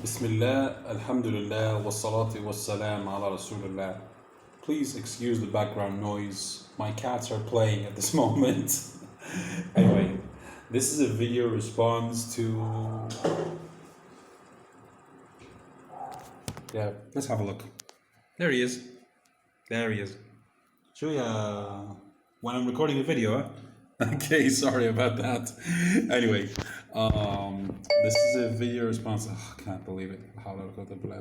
Bismillah, Alhamdulillah, wassalatu wassalam ala Rasulullah. Please excuse the background noise. My cats are playing at this moment. Anyway, this is a video response to... Yeah, let's have a look. There he is. There he is. Show ya when I'm recording a video, huh? Okay, sorry about that. Anyway, this is a video response. Oh, I can't believe it.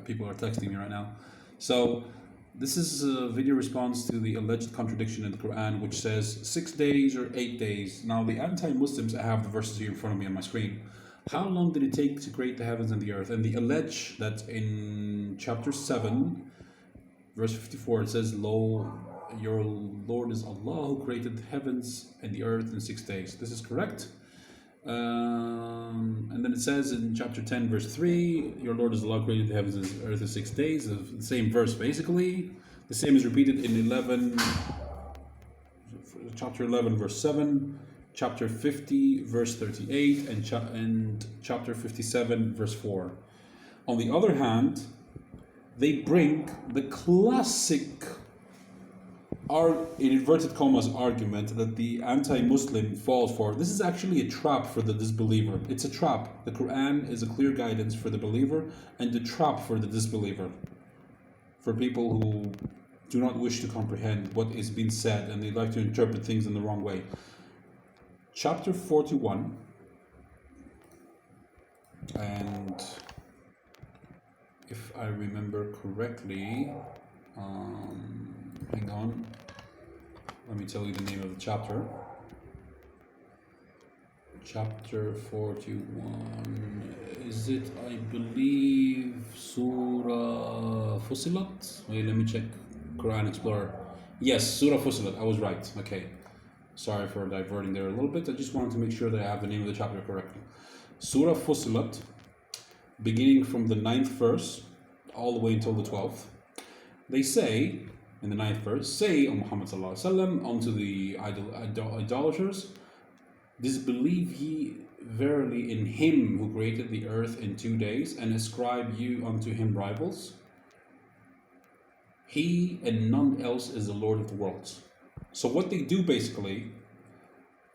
People are texting me right now. So, this is a video response to the alleged contradiction in the Qur'an, which says 6 days or 8 days. Now, the anti-Muslims, I have the verses here in front of me on my screen. How long did it take to create the heavens and the earth? And they allege that in chapter 7, verse 54, it says, "Lo, your Lord is Allah who created the heavens and the earth in 6 days." This is correct. And then it says in chapter 10, verse 3, "Your Lord is Allah who created the heavens and the earth in 6 days." The same verse basically. The same is repeated in chapter 11, verse 7, chapter 50, verse 38, and chapter 57, verse 4. On the other hand, they bring the classic, in inverted commas, argument that the anti-Muslim falls for. This is actually a trap for the disbeliever. It's a trap. The Quran is a clear guidance for the believer and a trap for the disbeliever. For people who do not wish to comprehend what is being said and they like to interpret things in the wrong way. Chapter 41, and if I remember correctly, hang on, let me tell you the name of the chapter. Chapter 41, is it, I believe, Surah Fussilat? Wait, let me check Quran Explorer. Yes, Surah Fussilat, I was right, okay. Sorry for diverting there a little bit, I just wanted to make sure that I have the name of the chapter correctly. Surah Fussilat, beginning from the 9th verse, all the way until the 12th. They say, in the 9th verse, "Say, O Muhammad sallallahu alaihi wasallam, unto the idolaters, disbelieve ye verily in him who created the earth in 2 days, and ascribe you unto him rivals? He and none else is the Lord of the worlds." So what they do basically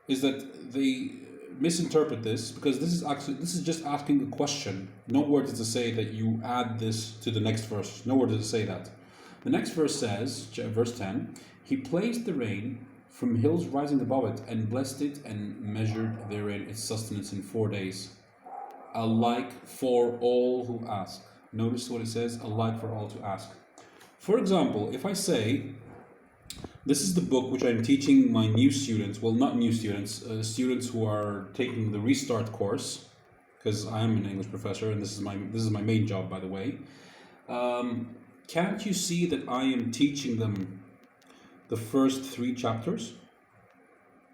is that they misinterpret this, because this is just asking a question. Nowhere does it say that you add this to the next verse. Nowhere does it say that. The next verse says, verse 10, "He placed the rain from hills rising above it, and blessed it, and measured therein its sustenance in 4 days, alike for all who ask." Notice what it says, alike for all to ask. For example, if I say, this is the book which I'm teaching my new students, well, not new students, students who are taking the Restart course, because I am an English professor and this is my main job, by the way. Can't you see that I am teaching them the first 3 chapters?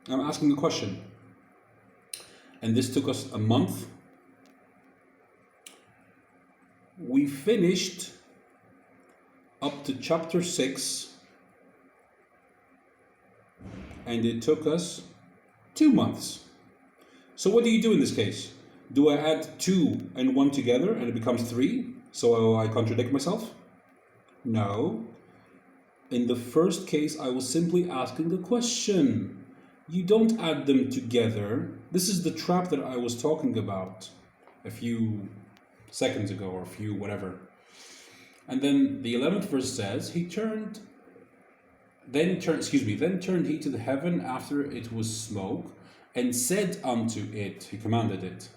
I'm asking a question. And this took us a month. We finished up to chapter 6. And it took us 2 months. So what do you do in this case? Do I add 2 and 1 together and it becomes 3? So I contradict myself? No. In the first case, I was simply asking a question. You don't add them together. This is the trap that I was talking about a few seconds ago, or a few whatever. And then the 11th verse says, Then turned he to the heaven after it was smoke, and said unto it," he commanded it,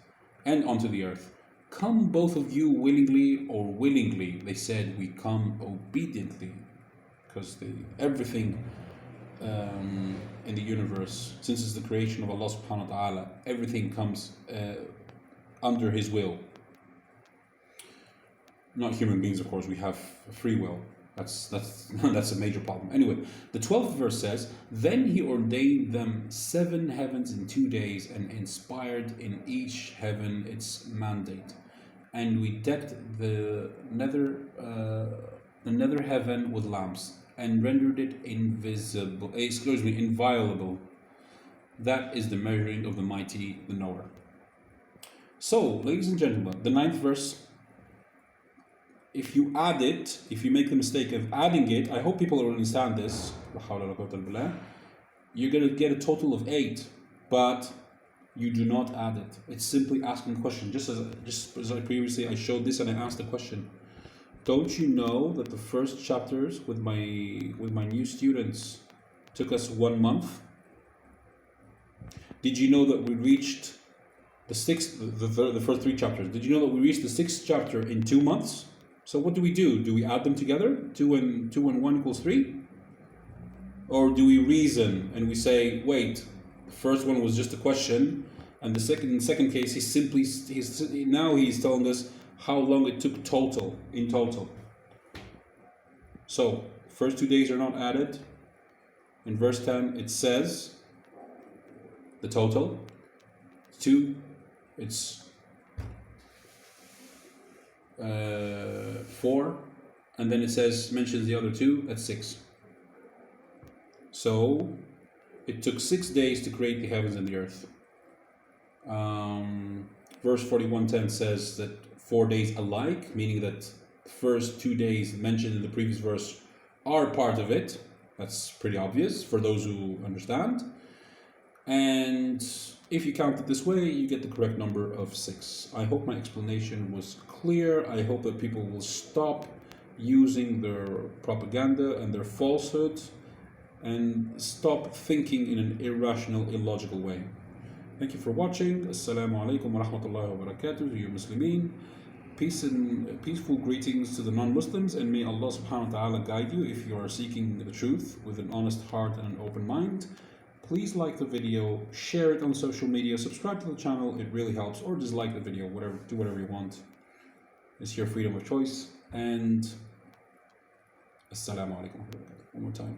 "and unto the earth, come both of you willingly or willingly. They said, we come obediently." Because everything in the universe, since it's the creation of Allah subhanahu wa ta'ala, everything comes under his will. Not human beings, of course, we have free will. That's a major problem. Anyway, the 12th verse says, "Then he ordained them 7 heavens in 2 days, and inspired in each heaven its mandate. And we decked the nether heaven with lamps, and rendered it inviolable. That is the measuring of the mighty, the knower." So, ladies and gentlemen, the 9th verse if you add it, if you make the mistake of adding it, I hope people will understand this. You're going to get a total of 8, but you do not add it. It's simply asking a question. Just as I previously I showed this and I asked the question. Don't you know that the first chapters with my new students took us 1 month? Did you know that we reached the first 3 chapters? Did you know that we reached the 6th chapter in 2 months? So what do? Do we add them together? 2 and 1 equals 3? Or do we reason and we say, wait, the first one was just a question, and in the second case he's telling us how long it took in total. So first 2 days are not added. In verse 10 it says the total. 2, it's 4, and then it mentions the other 2, that's 6. So it took 6 days to create the heavens and the earth. Verse 41:10 says that 4 days alike, meaning that the first 2 days mentioned in the previous verse are part of it. That's pretty obvious for those who understand. And if you count it this way, you get the correct number of 6. I hope my explanation was clear. I hope that people will stop using their propaganda and their falsehood and stop thinking in an irrational, illogical way. Thank you for watching. Assalamu alaikum wa rahmatullahi wa barakatuh to you Muslimin. Peace and peaceful greetings to the non-Muslims, and may Allah subhanahu wa ta'ala guide you if you are seeking the truth with an honest heart and an open mind. Please like the video, share it on social media, subscribe to the channel, it really helps, or dislike the video, do whatever you want. It's your freedom of choice. And Assalamu alaikum. One more time.